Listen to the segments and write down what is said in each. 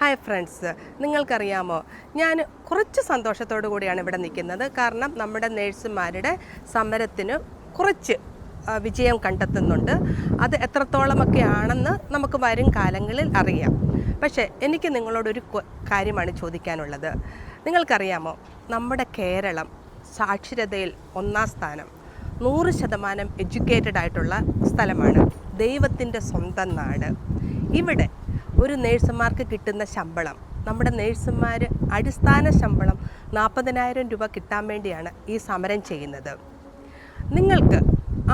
Hi friends, നിങ്ങൾക്കറിയാമോ, ഞാൻ കുറച്ച് സന്തോഷത്തോടു കൂടിയാണ് ഇവിടെ നിൽക്കുന്നത്. കാരണം നമ്മുടെ നേഴ്സുമാരുടെ സമരത്തിന് കുറച്ച് വിജയം കണ്ടെത്തുന്നുണ്ട്. അത് എത്രത്തോളമൊക്കെ ആണെന്ന് നമുക്ക് വരും കാലങ്ങളിൽ അറിയാം. പക്ഷേ എനിക്ക് നിങ്ങളോടൊരു കാര്യമാണ് ചോദിക്കാനുള്ളത്. നിങ്ങൾക്കറിയാമോ, നമ്മുടെ കേരളം സാക്ഷരതയിൽ 1-ാം സ്ഥാനം, 100% എഡ്യൂക്കേറ്റഡ് ആയിട്ടുള്ള സ്ഥലമാണ്. ദൈവത്തിൻ്റെ സ്വന്തം നാട്. ഇവിടെ ഒരു നേഴ്സുമാർക്ക് കിട്ടുന്ന ശമ്പളം, നമ്മുടെ നേഴ്സുമാർ അടിസ്ഥാന ശമ്പളം 40,000 രൂപ കിട്ടാൻ വേണ്ടിയാണ് ഈ സമരം ചെയ്യുന്നത്. നിങ്ങൾക്ക്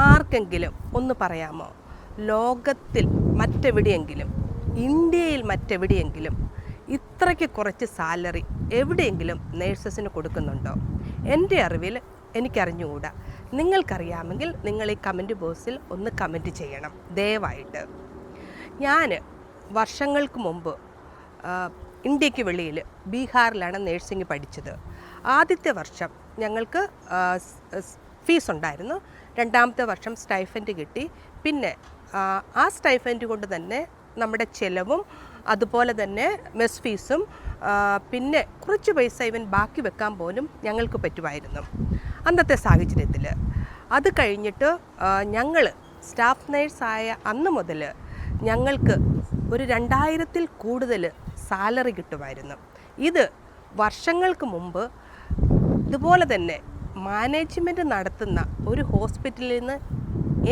ആർക്കെങ്കിലും ഒന്ന് പറയാമോ, ലോകത്തിൽ മറ്റെവിടെയെങ്കിലും, ഇന്ത്യയിൽ മറ്റെവിടെയെങ്കിലും ഇത്രയ്ക്ക് കുറച്ച് സാലറി എവിടെയെങ്കിലും നേഴ്സസിന് കൊടുക്കുന്നുണ്ടോ? എൻ്റെ അറിവിൽ എനിക്കറിഞ്ഞുകൂടാ. നിങ്ങൾക്കറിയാമെങ്കിൽ നിങ്ങൾ ഈ കമൻറ്റ് ബോക്സിൽ ഒന്ന് കമൻറ്റ് ചെയ്യണം ദയവായിട്ട്. ഞാൻ വർഷങ്ങൾക്ക് മുമ്പ് ഇന്ത്യക്ക് വെളിയിൽ ബീഹാറിലാണ് നേഴ്സിംഗ് പഠിച്ചത്. ആദ്യത്തെ വർഷം ഞങ്ങൾക്ക് ഫീസ് ഉണ്ടായിരുന്നു. 2ാമത്തെ വർഷം സ്റ്റൈഫൻഡ് കിട്ടി. പിന്നെ ആ സ്റ്റൈഫൻഡ് കൊണ്ട് തന്നെ നമ്മുടെ ചിലവും അതുപോലെ തന്നെ മെസ് ഫീസും പിന്നെ കുറച്ച് പൈസ ഇവൻ ബാക്കി വെക്കാൻ പോലും ഞങ്ങൾക്ക് പറ്റുമായിരുന്നു അന്നത്തെ സാഹചര്യത്തിൽ. അത് കഴിഞ്ഞിട്ട് ഞങ്ങൾ സ്റ്റാഫ് നേഴ്സായ അന്ന് മുതൽ ഞങ്ങൾക്ക് ഒരു 2000-ൽ കൂടുതൽ സാലറി കിട്ടുമായിരുന്നു. ഇത് വർഷങ്ങൾക്ക് മുമ്പ് ഇതുപോലെ തന്നെ മാനേജ്മെൻറ്റ് നടത്തുന്ന ഒരു ഹോസ്പിറ്റലിൽ നിന്ന്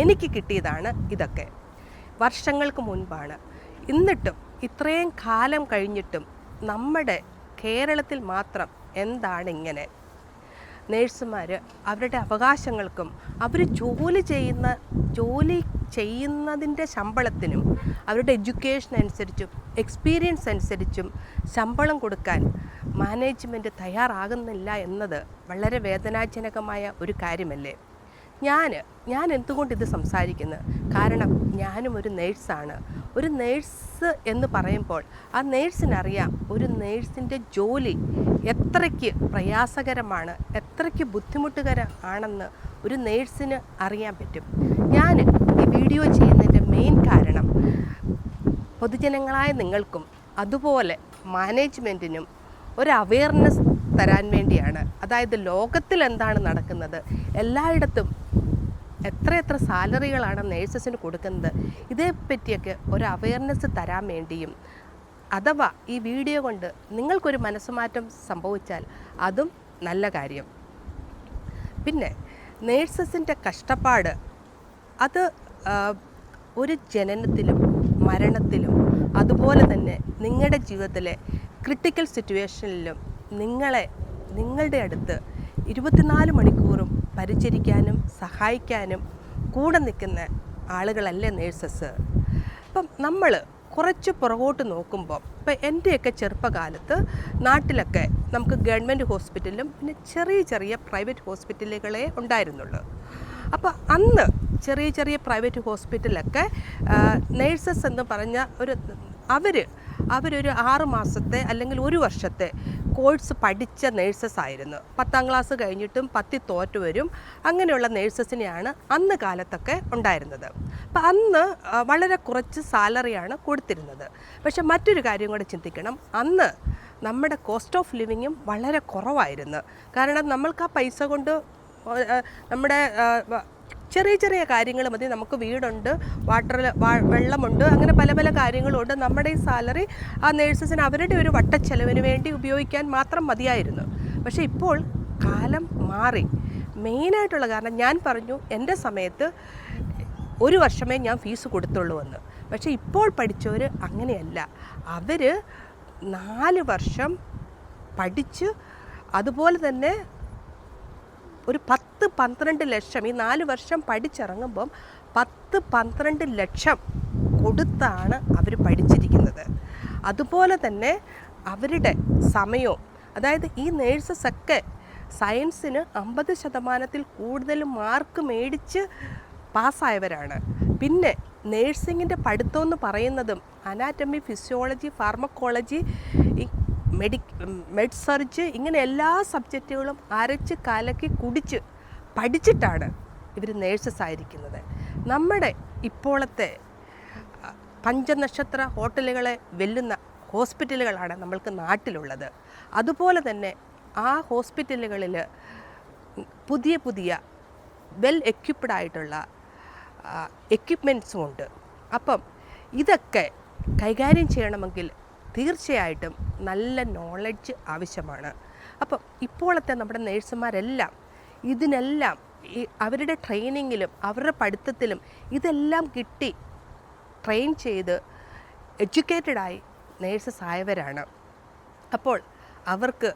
എനിക്ക് കിട്ടിയതാണ്. ഇതൊക്കെ വർഷങ്ങൾക്ക് മുൻപാണ്. എന്നിട്ടും ഇത്രയും കാലം കഴിഞ്ഞിട്ടും നമ്മുടെ കേരളത്തിൽ മാത്രം എന്താണ് ഇങ്ങനെ? നേഴ്സുമാർ അവരുടെ അവകാശങ്ങൾക്കും അവർ ജോലി ചെയ്യുന്നതിൻ്റെ ശമ്പളത്തിനും അവരുടെ എഡ്യൂക്കേഷൻ അനുസരിച്ചും എക്സ്പീരിയൻസ് അനുസരിച്ചും ശമ്പളം കൊടുക്കാൻ മാനേജ്മെൻറ്റ് തയ്യാറാകുന്നില്ല എന്നത് വളരെ വേദനാജനകമായ ഒരു കാര്യമല്ലേ? ഞാൻ എന്തുകൊണ്ട് ഇത് സംസാരിക്കുന്നത്? കാരണം ഞാനും ഒരു നേഴ്സാണ്. ഒരു നേഴ്സ് എന്ന് പറയുമ്പോൾ ആ നേഴ്സിനറിയാം ഒരു നേഴ്സിൻ്റെ ജോലി എത്രയ്ക്ക് പ്രയാസകരമാണ്, എത്രയ്ക്ക് ബുദ്ധിമുട്ടുകരമാണെന്ന് ഒരു നേഴ്സിന് അറിയാൻ പറ്റും. ഞാൻ ഈ വീഡിയോ ചെയ്യുന്നതിൻ്റെ മെയിൻ കാരണം പൊതുജനങ്ങളായ നിങ്ങൾക്കും അതുപോലെ മാനേജ്മെൻറ്റിനും ഒരു അവെയർനെസ് തരാൻ വേണ്ടിയാണ്. അതായത് ലോകത്തിൽ എന്താണ് നടക്കുന്നത്, എല്ലായിടത്തും എത്ര സാലറികളാണ് നേഴ്സസിന് കൊടുക്കുന്നത്, ഇതേപ്പറ്റിയൊക്കെ ഒരു അവെയർനെസ് തരാൻ വേണ്ടിയും, അഥവാ ഈ വീഡിയോ കൊണ്ട് നിങ്ങൾക്കൊരു മനസ്സുമാറ്റം സംഭവിച്ചാൽ അതും നല്ല കാര്യം. പിന്നെ നേഴ്സസിൻ്റെ കഷ്ടപ്പാട് അത് ഒരു ജനനത്തിലും മരണത്തിലും അതുപോലെ തന്നെ നിങ്ങളുടെ ജീവിതത്തിലെ ക്രിട്ടിക്കൽ സിറ്റുവേഷനിലും നിങ്ങളുടെ അടുത്ത് 24 മണിക്കൂറും പരിചരിക്കാനും സഹായിക്കാനും കൂടെ നിൽക്കുന്ന ആളുകളല്ലേ നേഴ്സസ്. അപ്പം നമ്മൾ കുറച്ച് പുറകോട്ട് നോക്കുമ്പോൾ, ഇപ്പം എൻ്റെയൊക്കെ ചെറുപ്പകാലത്ത് നാട്ടിലൊക്കെ നമുക്ക് ഗവൺമെൻറ് ഹോസ്പിറ്റലും പിന്നെ ചെറിയ പ്രൈവറ്റ് ഹോസ്പിറ്റലുകളെ ഉണ്ടായിരുന്നുള്ളൂ. അപ്പോൾ അന്ന് ചെറിയ പ്രൈവറ്റ് ഹോസ്പിറ്റലൊക്കെ നേഴ്സസ് എന്ന് പറഞ്ഞ അവരൊരു 6 മാസത്തെ അല്ലെങ്കിൽ 1 വർഷത്തെ കോഴ്സ് പഠിച്ച നേഴ്സസ് ആയിരുന്നു. 10ാം ക്ലാസ് കഴിഞ്ഞിട്ടും 10 തോറ്റു വരും. അങ്ങനെയുള്ള നേഴ്സസിനെയാണ് അന്ന് കാലത്തൊക്കെ ഉണ്ടായിരുന്നത്. അപ്പം അന്ന് വളരെ കുറച്ച് സാലറിയാണ് കൊടുത്തിരുന്നത്. പക്ഷെ മറ്റൊരു കാര്യം കൂടെ ചിന്തിക്കണം, അന്ന് നമ്മുടെ കോസ്റ്റ് ഓഫ് ലിവിങ്ങും വളരെ കുറവായിരുന്നു. കാരണം നമ്മൾക്ക് ആ പൈസ കൊണ്ട് നമ്മുടെ ചെറിയ കാര്യങ്ങൾ മതി. നമുക്ക് വീടുണ്ട്, വെള്ളമുണ്ട്, അങ്ങനെ പല കാര്യങ്ങളുണ്ട്. നമ്മുടെ ഈ സാലറി ആ നേഴ്സസിന് അവരുടെ ഒരു വട്ടച്ചെലവിന് വേണ്ടി ഉപയോഗിക്കാൻ മാത്രം മതിയായിരുന്നു. പക്ഷേ ഇപ്പോൾ കാലം മാറി. മെയിനായിട്ടുള്ള കാരണം ഞാൻ പറഞ്ഞു, എൻ്റെ സമയത്ത് 1 വർഷമേ ഞാൻ ഫീസ് കൊടുത്തുള്ളൂ എന്ന്. പക്ഷേ ഇപ്പോൾ പഠിച്ചവർ അങ്ങനെയല്ല. അവർ 4 വർഷം പഠിച്ച് അതുപോലെ തന്നെ ഒരു 10-12 ലക്ഷം, ഈ 4 വർഷം പഠിച്ചിറങ്ങുമ്പം 10-12 ലക്ഷം കൊടുത്താണ് അവർ പഠിച്ചിരിക്കുന്നത്. അതുപോലെ തന്നെ അവരുടെ സമയവും, അതായത് ഈ നേഴ്സസൊക്കെ സയൻസിന് 50%-ൽ കൂടുതൽ മാർക്ക് മേടിച്ച് പാസ്സായവരാണ്. പിന്നെ നേഴ്സിങ്ങിൻ്റെ പഠിത്തമെന്ന് പറയുന്നതും അനാറ്റമി, ഫിസിയോളജി, ഫാർമക്കോളജി, മെഡ് സർജ്, ഇങ്ങനെ എല്ലാ സബ്ജക്റ്റുകളും അരച്ച് കലക്കി കുടിച്ച് പഠിച്ചിട്ടാണ് ഇവർ നേഴ്സസ് ആയിരിക്കുന്നത്. നമ്മുടെ ഇപ്പോഴത്തെ 5 നക്ഷത്ര ഹോട്ടലുകളെ വെല്ലുന്ന ഹോസ്പിറ്റലുകളാണ് നമ്മൾക്ക് നാട്ടിലുള്ളത്. അതുപോലെ തന്നെ ആ ഹോസ്പിറ്റലുകളിൽ പുതിയ പുതിയ വെൽ എക്യുപ്ഡ് ആയിട്ടുള്ള എക്യുപ്മെൻറ്റ്സും ഉണ്ട്. അപ്പം ഇതൊക്കെ കൈകാര്യം ചെയ്യണമെങ്കിൽ തീർച്ചയായിട്ടും നല്ല നോളജ് ആവശ്യമാണ്. അപ്പം ഇപ്പോഴത്തെ നമ്മുടെ നേഴ്സുമാരെല്ലാം ഇതിനെല്ലാം അവരുടെ ട്രെയിനിങ്ങിലും അവരുടെ പഠിത്തത്തിലും ഇതെല്ലാം കിട്ടി ട്രെയിൻ ചെയ്ത് എഡ്യൂക്കേറ്റഡായി നേഴ്സസ് ആയവരാണ്. അപ്പോൾ അവർക്ക്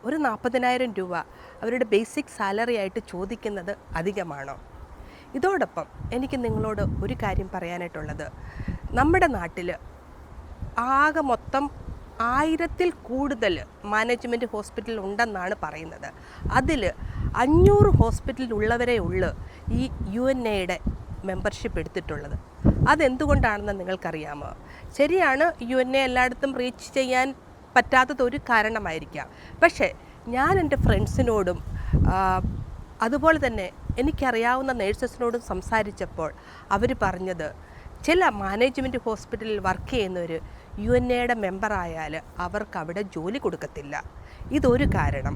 ഒരു 40,000 രൂപ അവരുടെ ബേസിക് സാലറി ആയിട്ട് ചോദിക്കുന്നത് അധികമാണോ? ഇതോടൊപ്പം എനിക്ക് നിങ്ങളോട് ഒരു കാര്യം പറയാനായിട്ടുള്ളത്, നമ്മുടെ നാട്ടിൽ ആകെ മൊത്തം 1000-ൽ കൂടുതൽ മാനേജ്മെൻറ്റ് ഹോസ്പിറ്റൽ ഉണ്ടെന്നാണ് പറയുന്നത്. അതിൽ 500 ഹോസ്പിറ്റലിലുള്ളവരേ ഉള്ളൂ ഈ UNAയുടെ മെമ്പർഷിപ്പ് എടുത്തിട്ടുള്ളത്. അതെന്തുകൊണ്ടാണെന്ന് നിങ്ങൾക്കറിയാമോ? ശരിയാണ്, UNA എല്ലായിടത്തും റീച്ച് ചെയ്യാൻ പറ്റാത്തതൊരു കാരണമായിരിക്കാം. പക്ഷേ ഞാൻ എൻ്റെ ഫ്രണ്ട്സിനോടും അതുപോലെ തന്നെ എനിക്കറിയാവുന്ന നേഴ്സസിനോടും സംസാരിച്ചപ്പോൾ അവർ പറഞ്ഞത്, ചില മാനേജ്മെൻറ്റ് ഹോസ്പിറ്റലിൽ വർക്ക് ചെയ്യുന്നവർ UNAയുടെ മെമ്പറായാൽ അവർക്ക് അവിടെ ജോലി കൊടുക്കത്തില്ല. ഇതൊരു കാരണം.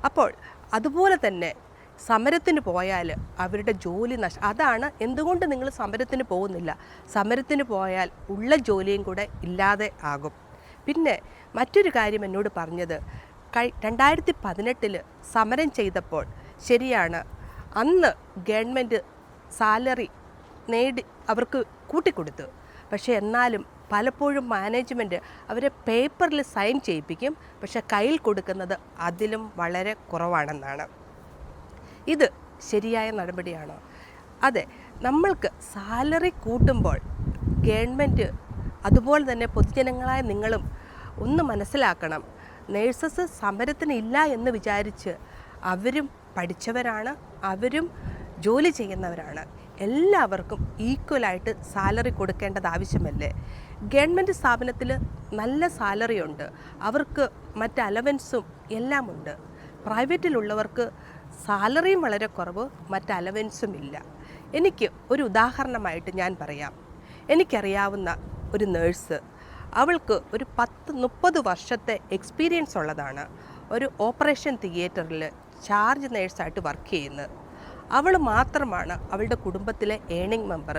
അപ്പോൾ അതുപോലെ തന്നെ സമരത്തിന് പോയാൽ അവരുടെ ജോലി അതാണ് എന്തുകൊണ്ട് നിങ്ങൾ സമരത്തിന് പോകുന്നില്ല. സമരത്തിന് പോയാൽ ഉള്ള ജോലിയും കൂടെ ഇല്ലാതെ ആകും. പിന്നെ മറ്റൊരു കാര്യം എന്നോട് പറഞ്ഞത്, 2018 സമരം ചെയ്തപ്പോൾ ശരിയാണ്, അന്ന് ഗവൺമെൻറ് സാലറി നേടി അവർക്ക് കൂട്ടിക്കൊടുത്തു. പക്ഷേ എന്നാലും പലപ്പോഴും മാനേജ്മെൻറ്റ് അവരെ പേപ്പറിൽ സൈൻ ചെയ്യിപ്പിക്കും, പക്ഷേ കയ്യിൽ കൊടുക്കുന്നത് അതിലും വളരെ കുറവാണെന്നാണ്. ഇത് ശരിയായ നടപടിയാണോ? അതെ, നമ്മൾക്ക് സാലറി കൂട്ടുമ്പോൾ ഗവൺമെൻറ് അതുപോലെ തന്നെ പൊതുജനങ്ങളായ നിങ്ങളും ഒന്ന് മനസ്സിലാക്കണം, നേഴ്സസ് സമരത്തിനില്ല എന്ന് വിചാരിച്ച് അവരും പഠിച്ചവരാണ്, അവരും ജോലി ചെയ്യുന്നവരാണ്. എല്ലാവർക്കും ഈക്വലായിട്ട് സാലറി കൊടുക്കേണ്ടത് ആവശ്യമല്ലേ? ഗവൺമെൻറ് സ്ഥാപനത്തിൽ നല്ല സാലറി ഉണ്ട്, അവർക്ക് മറ്റ് അലവൻസും എല്ലാം ഉണ്ട്. പ്രൈവറ്റിലുള്ളവർക്ക് സാലറിയും വളരെ കുറവ്, മറ്റ് അലവൻസും ഇല്ല. എനിക്ക് ഒരു ഉദാഹരണമായിട്ട് ഞാൻ പറയാം. എനിക്കറിയാവുന്ന ഒരു നേഴ്സ്, അവൾക്ക് ഒരു 10-30 വർഷത്തെ എക്സ്പീരിയൻസ് ഉള്ളതാണ്. ഒരു ഓപ്പറേഷൻ തിയേറ്ററിൽ ചാർജ് നേഴ്സായിട്ട് വർക്ക് ചെയ്യുന്നത്. അവൾ മാത്രമാണ് അവളുടെ കുടുംബത്തിലെ ഏണിംഗ് മെമ്പർ.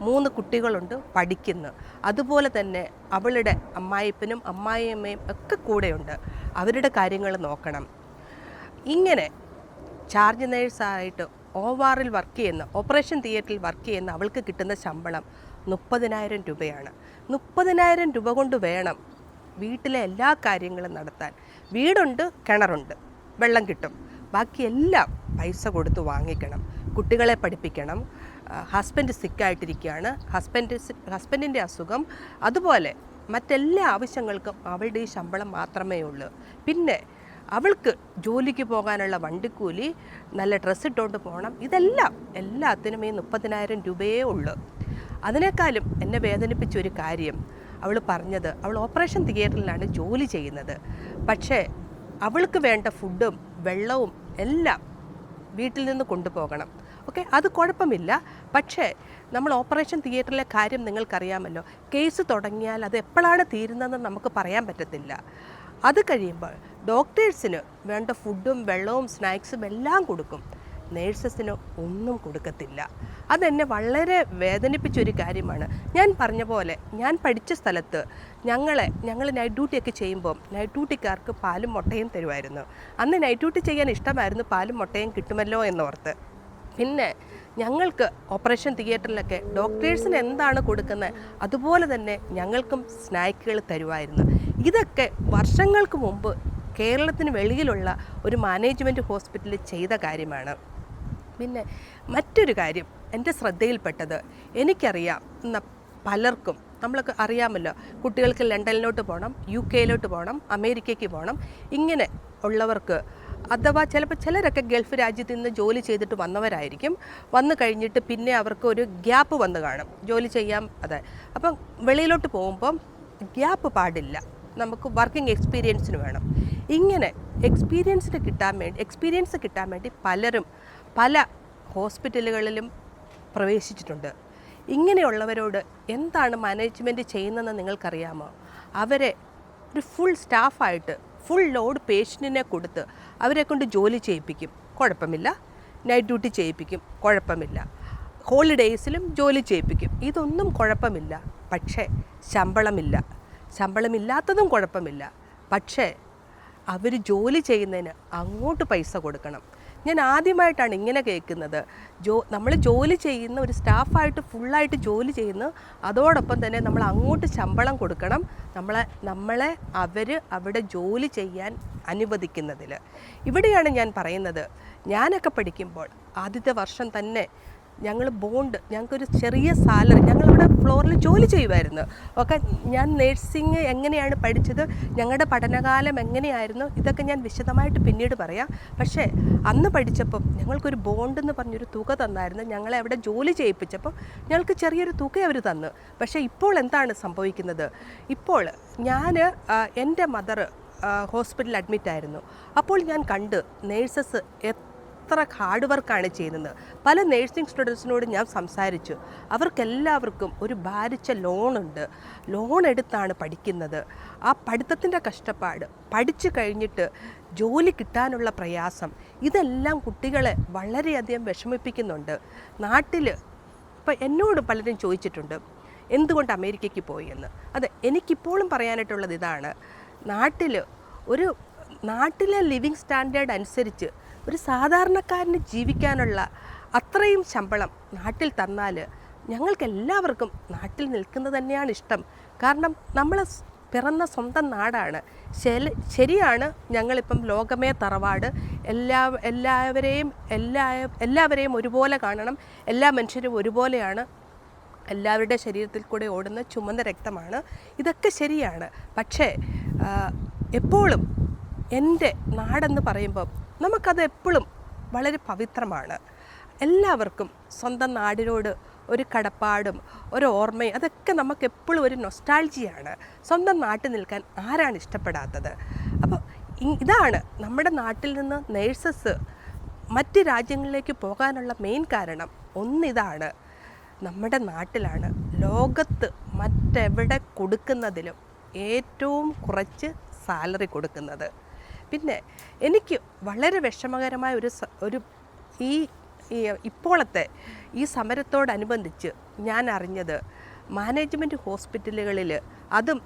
3 കുട്ടികളുണ്ട്, പഠിക്കുന്നു. അതുപോലെ തന്നെ അവളുടെ അമ്മായിപ്പനും അമ്മായിയമ്മയും ഒക്കെ കൂടെയുണ്ട്. അവരുടെ കാര്യങ്ങൾ നോക്കണം. ഇങ്ങനെ ചാർജ് നേഴ്സായിട്ട് ORൽ വർക്ക് ചെയ്യുന്ന, ഓപ്പറേഷൻ തിയേറ്ററിൽ വർക്ക് ചെയ്യുന്ന അവൾക്ക് കിട്ടുന്ന ശമ്പളം 30,000 രൂപയാണ്. 30,000 രൂപ കൊണ്ട് വേണം വീട്ടിലെ എല്ലാ കാര്യങ്ങളും നടത്താൻ. വീടുണ്ട്, കിണറുണ്ട്, വെള്ളം കിട്ടും, ബാക്കിയെല്ലാം പൈസ കൊടുത്ത് വാങ്ങിക്കണം. കുട്ടികളെ പഠിപ്പിക്കണം. ഹസ്ബൻഡ് സിക്കായിട്ടിരിക്കുകയാണ്, ഹസ്ബൻഡിൻ്റെ അസുഖം, അതുപോലെ മറ്റെല്ലാ ആവശ്യങ്ങൾക്കും അവളുടെ ഈ ശമ്പളം മാത്രമേ ഉള്ളൂ. പിന്നെ അവൾക്ക് ജോലിക്ക് പോകാനുള്ള വണ്ടിക്കൂലി, നല്ല ഡ്രസ്സ് ഇട്ടുകൊണ്ട് പോകണം, ഇതെല്ലാം എല്ലാത്തിനും ഈ 30,000 രൂപയേ ഉള്ളൂ. അതിനേക്കാളും എന്നെ വേദനിപ്പിച്ചൊരു കാര്യം അവൾ പറഞ്ഞത്, അവൾ ഓപ്പറേഷൻ തിയേറ്ററിലാണ് ജോലി ചെയ്യുന്നത്. പക്ഷേ അവൾക്ക് വേണ്ട ഫുഡും വെള്ളവും എല്ലാം വീട്ടിൽ നിന്ന് കൊണ്ടുപോകണം. ഓക്കെ, അത് കുഴപ്പമില്ല. പക്ഷേ നമ്മൾ ഓപ്പറേഷൻ തിയേറ്ററിലെ കാര്യം നിങ്ങൾക്കറിയാമല്ലോ, കേസ് തുടങ്ങിയാൽ അത് എപ്പോഴാണ് തീരുന്നതെന്ന് നമുക്ക് പറയാൻ പറ്റത്തില്ല. അത് കഴിയുമ്പോൾ ഡോക്ടേഴ്സിന് വേണ്ട ഫുഡും വെള്ളവും സ്നാക്സും എല്ലാം കൊടുക്കും, നേഴ്സസിന് ഒന്നും കൊടുക്കത്തില്ല. അതെന്നെ വളരെ വേദനിപ്പിച്ചൊരു കാര്യമാണ്. ഞാൻ പറഞ്ഞ പോലെ ഞാൻ പഠിച്ച സ്ഥലത്ത് ഞങ്ങൾ നൈറ്റ് ഡ്യൂട്ടിയൊക്കെ ചെയ്യുമ്പോൾ നൈറ്റ് ഡ്യൂട്ടിക്കാർക്ക് പാലും മുട്ടയും തരുമായിരുന്നു. അന്ന് നൈറ്റ് ഡ്യൂട്ടി ചെയ്യാൻ ഇഷ്ടമായിരുന്നു, പാലും മുട്ടയും കിട്ടുമല്ലോ എന്നോർത്ത്. പിന്നെ ഞങ്ങൾക്ക് ഓപ്പറേഷൻ തിയേറ്ററിലൊക്കെ ഡോക്ടേഴ്സിന് എന്താണ് കൊടുക്കുന്നത് അതുപോലെ തന്നെ ഞങ്ങൾക്കും സ്നാക്കുകൾ തരുമായിരുന്നു. ഇതൊക്കെ വർഷങ്ങൾക്ക് മുമ്പ് കേരളത്തിന് വെളിയിലുള്ള ഒരു മാനേജ്മെൻറ്റ് ഹോസ്പിറ്റലിൽ ചെയ്ത കാര്യമാണ്. പിന്നെ മറ്റൊരു കാര്യം എൻ്റെ ശ്രദ്ധയിൽപ്പെട്ടത്, എനിക്കറിയാം പലർക്കും, നമ്മളൊക്കെ അറിയാമല്ലോ, കുട്ടികൾക്ക് ലണ്ടനിലോട്ട് പോകണം, UK പോകണം, അമേരിക്കയ്ക്ക് പോകണം. ഇങ്ങനെ ഉള്ളവർക്ക് അഥവാ ചിലപ്പോൾ ചിലരൊക്കെ ഗൾഫ് രാജ്യത്ത് നിന്ന് ജോലി ചെയ്തിട്ട് വന്നവരായിരിക്കും. വന്നു കഴിഞ്ഞിട്ട് പിന്നെ അവർക്ക് ഒരു ഗ്യാപ്പ് വന്ന് കാണും ജോലി ചെയ്യാൻ. അതെ, അപ്പം വെളിയിലോട്ട് പോകുമ്പം ഗ്യാപ്പ് പാടില്ല, നമുക്ക് വർക്കിംഗ് എക്സ്പീരിയൻസിന് വേണം. ഇങ്ങനെ എക്സ്പീരിയൻസ് കിട്ടാൻ വേണ്ടി പലരും പല ഹോസ്പിറ്റലുകളിലും പ്രവേശിച്ചിട്ടുണ്ട്. ഇങ്ങനെയുള്ളവരോട് എന്താണ് മാനേജ്മെൻറ്റ് ചെയ്യുന്നതെന്ന് നിങ്ങൾക്കറിയാമോ? അവരെ ഒരു ഫുൾ സ്റ്റാഫായിട്ട് ഫുൾ ലോഡ് പേഷ്യൻറ്റിനെ കൊടുത്ത് അവരെ കൊണ്ട് ജോലി ചെയ്യിപ്പിക്കും, കുഴപ്പമില്ല. നൈറ്റ് ഡ്യൂട്ടി ചെയ്യിപ്പിക്കും, കുഴപ്പമില്ല. ഹോളിഡേയ്സിലും ജോലി ചെയ്യിപ്പിക്കും, ഇതൊന്നും കുഴപ്പമില്ല. പക്ഷേ ശമ്പളമില്ലാത്തതും കുഴപ്പമില്ല. പക്ഷേ അവർ ജോലി ചെയ്യുന്നതിന് അങ്ങോട്ട് പൈസ കൊടുക്കണം. ഞാൻ ആദ്യമായിട്ടാണ് ഇങ്ങനെ കേൾക്കുന്നത്. നമ്മൾ ജോലി ചെയ്യുന്ന ഒരു സ്റ്റാഫായിട്ട് ഫുള്ളായിട്ട് ജോലി ചെയ്യുന്നു, അതോടൊപ്പം തന്നെ നമ്മൾ അങ്ങോട്ട് ശമ്പളം കൊടുക്കണം, നമ്മളെ അവർ അവിടെ ജോലി ചെയ്യാൻ അനുവദിക്കുന്നതിൽ. ഇവിടെയാണ് ഞാൻ പറയുന്നത്, ഞാനൊക്കെ പഠിക്കുമ്പോൾ ആദ്യത്തെ വർഷം തന്നെ ഞങ്ങൾക്കൊരു ചെറിയ സാലറി, ഞങ്ങളിവിടെ ഫ്ലോറിൽ ജോലി ചെയ്യുമായിരുന്നു. ഒക്കെ ഞാൻ നേഴ്സിംഗ് എങ്ങനെയാണ് പഠിച്ചത്, ഞങ്ങളുടെ പഠനകാലം എങ്ങനെയായിരുന്നു, ഇതൊക്കെ ഞാൻ വിശദമായിട്ട് പിന്നീട് പറയാം. പക്ഷേ അന്ന് പഠിച്ചപ്പം ഞങ്ങൾക്കൊരു ബോണ്ടെന്ന് പറഞ്ഞൊരു തുക തന്നായിരുന്നു. ഞങ്ങളെ അവിടെ ജോലി ചെയ്യിപ്പിച്ചപ്പോൾ ഞങ്ങൾക്ക് ചെറിയൊരു തുക അവർ തന്നു. പക്ഷേ ഇപ്പോൾ എന്താണ് സംഭവിക്കുന്നത്? ഇപ്പോൾ എൻ്റെ മദർ ഹോസ്പിറ്റലിൽ അഡ്മിറ്റായിരുന്നു. അപ്പോൾ ഞാൻ കണ്ട് നേഴ്സസ് എത്ര ഹാർഡ് വർക്കാണ് ചെയ്യുന്നത്. പല നേഴ്സിംഗ് സ്റ്റുഡൻസിനോട് ഞാൻ സംസാരിച്ചു. അവർക്കെല്ലാവർക്കും ഒരു ഭാരിച്ച ലോണുണ്ട്. ലോൺ എടുത്താണ് പഠിക്കുന്നത്. ആ പഠിത്തത്തിൻ്റെ കഷ്ടപ്പാട്, പഠിച്ചു കഴിഞ്ഞിട്ട് ജോലി കിട്ടാനുള്ള പ്രയാസം, ഇതെല്ലാം കുട്ടികളെ വളരെയധികം വിഷമിപ്പിക്കുന്നുണ്ട്. നാട്ടിൽ ഇപ്പം എന്നോട് പലരും ചോദിച്ചിട്ടുണ്ട് എന്തുകൊണ്ട് അമേരിക്കയ്ക്ക് പോയി എന്ന്. അതെ, എനിക്കിപ്പോഴും പറയാനായിട്ടുള്ളത് ഇതാണ്. നാട്ടിലെ ലിവിങ് സ്റ്റാൻഡേർഡ് അനുസരിച്ച് ഒരു സാധാരണക്കാരന് ജീവിക്കാനുള്ള അത്രയും ശമ്പളം നാട്ടിൽ തന്നാൽ ഞങ്ങൾക്കെല്ലാവർക്കും നാട്ടിൽ നിൽക്കുന്നത് തന്നെയാണ് ഇഷ്ടം. കാരണം നമ്മൾ പിറന്ന സ്വന്തം നാടാണ്. ശരിയാണ്, ഞങ്ങളിപ്പം ലോകമേ തറവാട്, എല്ലാവരെയും ഒരുപോലെ കാണണം, എല്ലാ മനുഷ്യരും ഒരുപോലെയാണ്, എല്ലാവരുടെ ശരീരത്തിൽ കൂടെ ഓടുന്ന ചുമന്ന രക്തമാണ്, ഇതൊക്കെ ശരിയാണ്. പക്ഷേ എപ്പോഴും എൻ്റെ നാടെന്ന് പറയുമ്പം നമുക്കത് എപ്പോഴും വളരെ പവിത്രമാണ്. എല്ലാവർക്കും സ്വന്തം നാടിനോട് ഒരു കടപ്പാടും ഒരു ഓർമ്മയും അതൊക്കെ നമുക്കെപ്പോഴും ഒരു നൊസ്റ്റാൾജിയാണ്. സ്വന്തം നാട്ടിൽ നിൽക്കാൻ ആരാണ് ഇഷ്ടപ്പെടാത്തത്? അപ്പോൾ ഇതാണ് നമ്മുടെ നാട്ടിൽ നിന്ന് നേഴ്സസ് മറ്റ് രാജ്യങ്ങളിലേക്ക് പോകാനുള്ള മെയിൻ കാരണം. ഒന്നിതാണ്, നമ്മുടെ നാട്ടിലാണ് ലോകത്ത് മറ്റെവിടെ കൊടുക്കുന്നതിലും ഏറ്റവും കുറച്ച് സാലറി കൊടുക്കുന്നത്. പിന്നെ എനിക്ക് വളരെ വിഷമകരമായ ഇപ്പോഴത്തെ ഈ സമരത്തോടനുബന്ധിച്ച് ഞാൻ അറിഞ്ഞത്, മാനേജ്മെൻറ്റ് ഹോസ്പിറ്റലുകളിൽ, അതും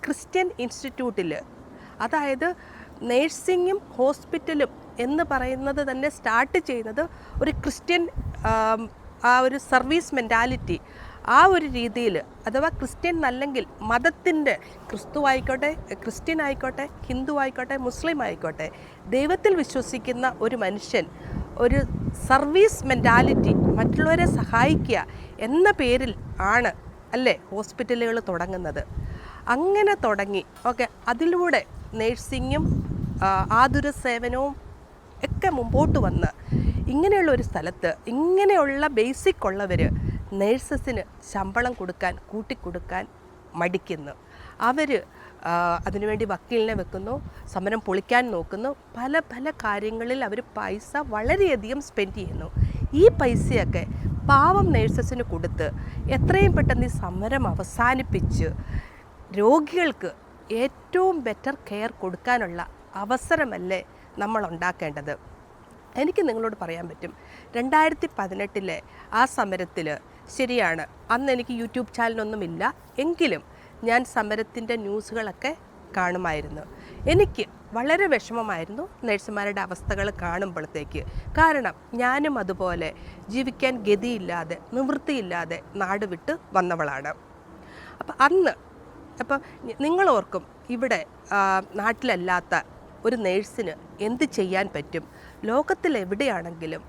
ക്രിസ്ത്യൻ ഇൻസ്റ്റിറ്റ്യൂട്ടിൽ, അതായത് നേഴ്സിങ്ങും ഹോസ്പിറ്റലും എന്ന് പറയുന്നത് തന്നെ സ്റ്റാർട്ട് ചെയ്യുന്നത് ഒരു ക്രിസ്ത്യൻ ഒരു സർവീസ് മെൻറ്റാലിറ്റി, ആ ഒരു രീതിയിൽ, അഥവാ ക്രിസ്ത്യൻ അല്ലെങ്കിൽ മതത്തിൻ്റെ, ക്രിസ്ത്യൻ ആയിക്കോട്ടെ, ഹിന്ദു ആയിക്കോട്ടെ, മുസ്ലിം ആയിക്കോട്ടെ, ദൈവത്തിൽ വിശ്വസിക്കുന്ന ഒരു മനുഷ്യൻ ഒരു സർവീസ് മെൻറ്റാലിറ്റി, മറ്റുള്ളവരെ സഹായിക്കുക എന്ന പേരിൽ ആണ് അല്ലേ ഹോസ്പിറ്റലുകൾ തുടങ്ങുന്നത്. അങ്ങനെ തുടങ്ങി അതിലൂടെ നേഴ്സിങ്ങും ആതുര സേവനവും ഒക്കെ മുമ്പോട്ട് വന്ന് ഇങ്ങനെയുള്ള ഒരു സ്ഥലത്ത് ഇങ്ങനെയുള്ള ബേസിക് ഉള്ളവർ നേഴ്സസിന് ശമ്പളം കൂട്ടിക്കൊടുക്കാൻ മടിക്കുന്നു. അവർ അതിനുവേണ്ടി വക്കീലിനെ വെക്കുന്നു, സമരം പൊളിക്കാൻ നോക്കുന്നു, പല കാര്യങ്ങളിൽ അവർ പൈസ വളരെയധികം സ്പെൻഡ് ചെയ്യുന്നു. ഈ പൈസയൊക്കെ പാവം നേഴ്സസിന് കൊടുത്ത് എത്രയും പെട്ടെന്ന് ഈ സമരം അവസാനിപ്പിച്ച് രോഗികൾക്ക് ഏറ്റവും ബെറ്റർ കെയർ കൊടുക്കാനുള്ള അവസരമല്ലേ നമ്മൾ ഉണ്ടാക്കേണ്ടത്? എനിക്ക് നിങ്ങളോട് പറയാൻ പറ്റും, 2018 ആ സമരത്തിൽ, ശരിയാണ് അന്ന് എനിക്ക് യൂട്യൂബ് ചാനലൊന്നുമില്ല, എങ്കിലും ഞാൻ സമരത്തിൻ്റെ ന്യൂസുകളൊക്കെ കാണുമായിരുന്നു. എനിക്ക് വളരെ വിഷമമായിരുന്നു നഴ്സുമാരുടെ അവസ്ഥകൾ കാണുമ്പോഴത്തേക്ക്. കാരണം ഞാനും അതുപോലെ ജീവിക്കാൻ ഗതിയില്ലാതെ, നിവൃത്തിയില്ലാതെ നാട് വിട്ട് വന്നവളാണ്. അപ്പം നിങ്ങളോർക്കും ഇവിടെ നാട്ടിലല്ലാത്ത ഒരു നേഴ്സിന് എന്ത് ചെയ്യാൻ പറ്റും? ലോകത്തിലെവിടെയാണെങ്കിലും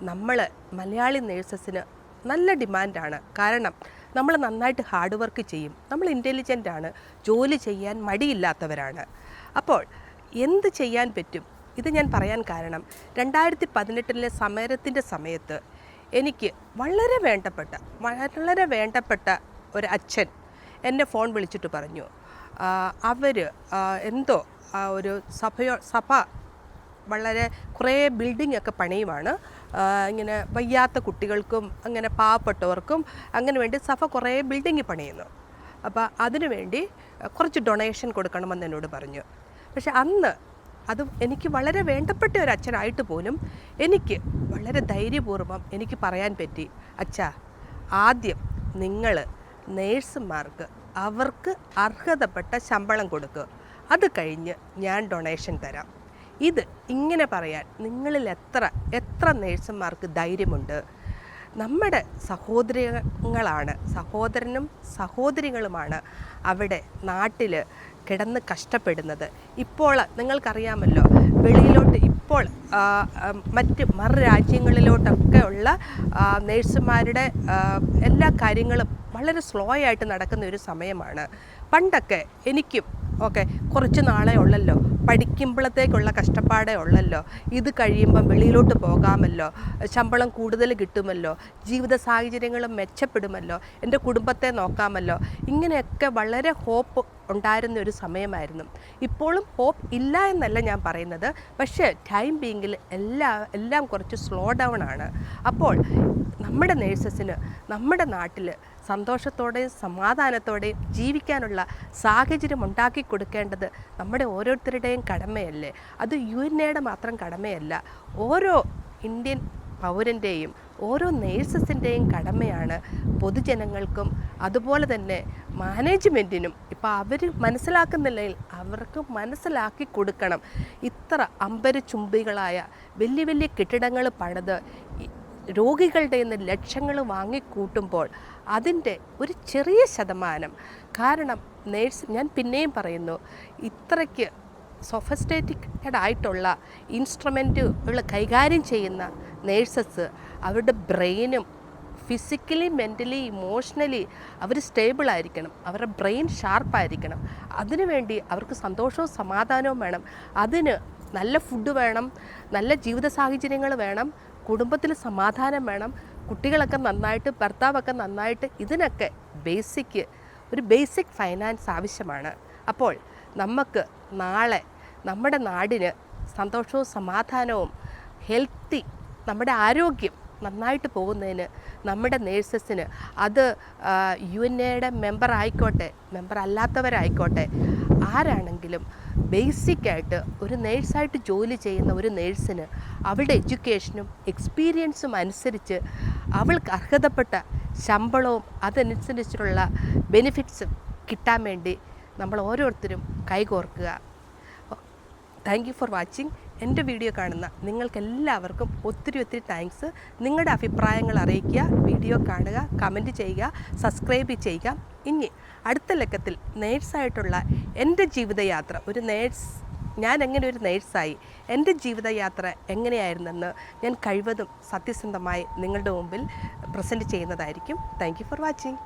നമ്മൾ മലയാളി നേഴ്സസിന് നല്ല ഡിമാൻഡാണ്. കാരണം നമ്മൾ നന്നായിട്ട് ഹാർഡ് വർക്ക് ചെയ്യും, നമ്മൾ ഇൻ്റലിജൻ്റാണ്, ജോലി ചെയ്യാൻ മടിയില്ലാത്തവരാണ്. അപ്പോൾ എന്ത് ചെയ്യാൻ പറ്റും? ഇത് ഞാൻ പറയാൻ കാരണം, 2018 സമരത്തിൻ്റെ സമയത്ത് എനിക്ക് വളരെ വേണ്ടപ്പെട്ട ഒരു അച്ഛൻ എന്നെ ഫോൺ വിളിച്ചിട്ട് പറഞ്ഞു, അവർ എന്തോ ഒരു സഭ വളരെ കുറേ ബിൽഡിംഗ് ഒക്കെ പണിയുമാണ്, ഇങ്ങനെ വയ്യാത്ത കുട്ടികൾക്കും അങ്ങനെ പാവപ്പെട്ടവർക്കും അങ്ങനെ വേണ്ടി സഭ കുറേ ബിൽഡിംഗ് പണിയുന്നു. അപ്പോൾ അതിനുവേണ്ടി കുറച്ച് ഡൊണേഷൻ കൊടുക്കണമെന്ന് എന്നോട് പറഞ്ഞു. പക്ഷെ അന്ന് അത് എനിക്ക് വളരെ വേണ്ടപ്പെട്ട ഒരു അച്ഛനായിട്ട് പോലും എനിക്ക് വളരെ ധൈര്യപൂർവ്വം എനിക്ക് പറയാൻ പറ്റി, അച്ഛാ, ആദ്യം നിങ്ങൾ നേഴ്സുമാർക്ക് അവർക്ക് അർഹതപ്പെട്ട ശമ്പളം കൊടുക്കുക, അത് കഴിഞ്ഞ് ഞാൻ ഡൊണേഷൻ തരാം. ഇത് ഇങ്ങനെ പറയാൻ നിങ്ങളിൽ എത്ര നേഴ്സുമാർക്ക് ധൈര്യമുണ്ട്? നമ്മുടെ സഹോദരങ്ങളാണ്, സഹോദരനും സഹോദരികളുമാണ് അവിടെ നാട്ടിൽ കിടന്ന് കഷ്ടപ്പെടുന്നത്. ഇപ്പോൾ നിങ്ങൾക്കറിയാമല്ലോ, വെളിയിലോട്ട് ഇപ്പോൾ മറ്റ് മറുരാജ്യങ്ങളിലോട്ടൊക്കെ ഉള്ള നേഴ്സുമാരുടെ എല്ലാ കാര്യങ്ങളും വളരെ സ്ലോ ആയിട്ട് നടക്കുന്ന ഒരു സമയമാണ്. പണ്ടൊക്കെ എനിക്കും കുറച്ച് നാളെ ഉള്ളല്ലോ, പഠിക്കുമ്പോഴത്തേക്കുള്ള കഷ്ടപ്പാടേ ഉള്ളല്ലോ, ഇത് കഴിയുമ്പം വെളിയിലോട്ട് പോകാമല്ലോ, ശമ്പളം കൂടുതൽ കിട്ടുമല്ലോ, ജീവിത സാഹചര്യങ്ങളും മെച്ചപ്പെടുമല്ലോ, എൻ്റെ കുടുംബത്തെ നോക്കാമല്ലോ, ഇങ്ങനെയൊക്കെ വളരെ ഹോപ്പ് ഉണ്ടായിരുന്ന ഒരു സമയമായിരുന്നു. ഇപ്പോഴും ഹോപ്പ് ഇല്ല എന്നല്ല ഞാൻ പറയുന്നത്, പക്ഷേ ടൈം ബീങ്ങിൽ എല്ലാം കുറച്ച് സ്ലോ ഡൗൺ ആണ്. അപ്പോൾ നമ്മുടെ നേഴ്സസിന് നമ്മുടെ നാട്ടിൽ സന്തോഷത്തോടെയും സമാധാനത്തോടെയും ജീവിക്കാനുള്ള സാഹചര്യം ഉണ്ടാക്കി കൊടുക്കേണ്ടത് നമ്മുടെ ഓരോരുത്തരുടെയും കടമയല്ലേ? അത് UN മാത്രം കടമയല്ല, ഓരോ ഇന്ത്യൻ പൗരൻ്റെയും ഓരോ നേഴ്സസിൻ്റെയും കടമയാണ്. പൊതുജനങ്ങൾക്കും അതുപോലെ തന്നെ മാനേജ്മെൻറ്റിനും ഇപ്പോൾ അവർ മനസ്സിലാക്കുന്നില്ലെങ്കിൽ അവർക്ക് മനസ്സിലാക്കി കൊടുക്കണം. ഇത്ര അമ്പരചുംബികളായ വലിയ വലിയ കെട്ടിടങ്ങൾ പണിത് രോഗികളുടെ നിന്ന് ലക്ഷങ്ങൾ വാങ്ങിക്കൂട്ടുമ്പോൾ അതിൻ്റെ ഒരു ചെറിയ ശതമാനം, കാരണം ഞാൻ പിന്നെയും പറയുന്നു, ഇത്രയ്ക്ക് സൊഫിസ്റ്റിക്കേറ്റഡ് ആയിട്ടുള്ള ഇൻസ്ട്രുമെൻറ്റുകൾ കൈകാര്യം ചെയ്യുന്ന നേഴ്സസ് അവരുടെ ബ്രെയിനും ഫിസിക്കലി മെൻ്റലി ഇമോഷണലി അവർ സ്റ്റേബിളായിരിക്കണം, അവരുടെ ബ്രെയിൻ ഷാർപ്പായിരിക്കണം. അതിനുവേണ്ടി അവർക്ക് സന്തോഷവും സമാധാനവും വേണം, അതിന് നല്ല ഫുഡ് വേണം, നല്ല ജീവിത സാഹചര്യങ്ങൾ വേണം, കുടുംബത്തിൽ സമാധാനം വേണം, കുട്ടികളൊക്കെ നന്നായിട്ട്, ഭർത്താവൊക്കെ നന്നായിട്ട്, ഇതിനൊക്കെ ഒരു ബേസിക് ഫൈനാൻസ് ആവശ്യമാണ്. അപ്പോൾ നമുക്ക് നാളെ നമ്മുടെ നാടിന് സന്തോഷവും സമാധാനവും ഹെൽത്തി, നമ്മുടെ ആരോഗ്യം നന്നായിട്ട് പോകുന്നതിന് നമ്മുടെ നേഴ്സസിന്, അത് UN മെമ്പർ ആയിക്കോട്ടെ മെമ്പർ അല്ലാത്തവരായിക്കോട്ടെ ആരാണെങ്കിലും, ബേസിക്കായിട്ട് ഒരു നേഴ്സായിട്ട് ജോലി ചെയ്യുന്ന ഒരു നേഴ്സിന് അവളുടെ എഡ്യൂക്കേഷനും എക്സ്പീരിയൻസും അനുസരിച്ച് അവൾക്ക് അർഹതപ്പെട്ട ശമ്പളവും അതനുസരിച്ചുള്ള ബെനിഫിറ്റ്സും കിട്ടാൻ വേണ്ടി നമ്മൾ ഓരോരുത്തരും കൈകോർക്കുക. Thank you for watching. എൻ്റെ വീഡിയോ കാണുന്ന നിങ്ങൾക്കെല്ലാവർക്കും ഒത്തിരി താങ്ക്സ്. നിങ്ങളുടെ അഭിപ്രായങ്ങൾ അറിയിക്കുക, വീഡിയോ കാണുക, കമൻറ്റ് ചെയ്യുക, സബ്സ്ക്രൈബ് ചെയ്യുക. ഇനി അടുത്ത ലക്കത്തിൽ നേഴ്സായിട്ടുള്ള എൻ്റെ ജീവിതയാത്ര, ഞാൻ എങ്ങനെ ഒരു നേഴ്സായി, എൻ്റെ ജീവിതയാത്ര എങ്ങനെയായിരുന്നെന്ന് ഞാൻ കഴിവതും സത്യസന്ധമായി നിങ്ങളുടെ മുമ്പിൽ പ്രസൻറ്റ് ചെയ്യുന്നതായിരിക്കും. Thank you for watching.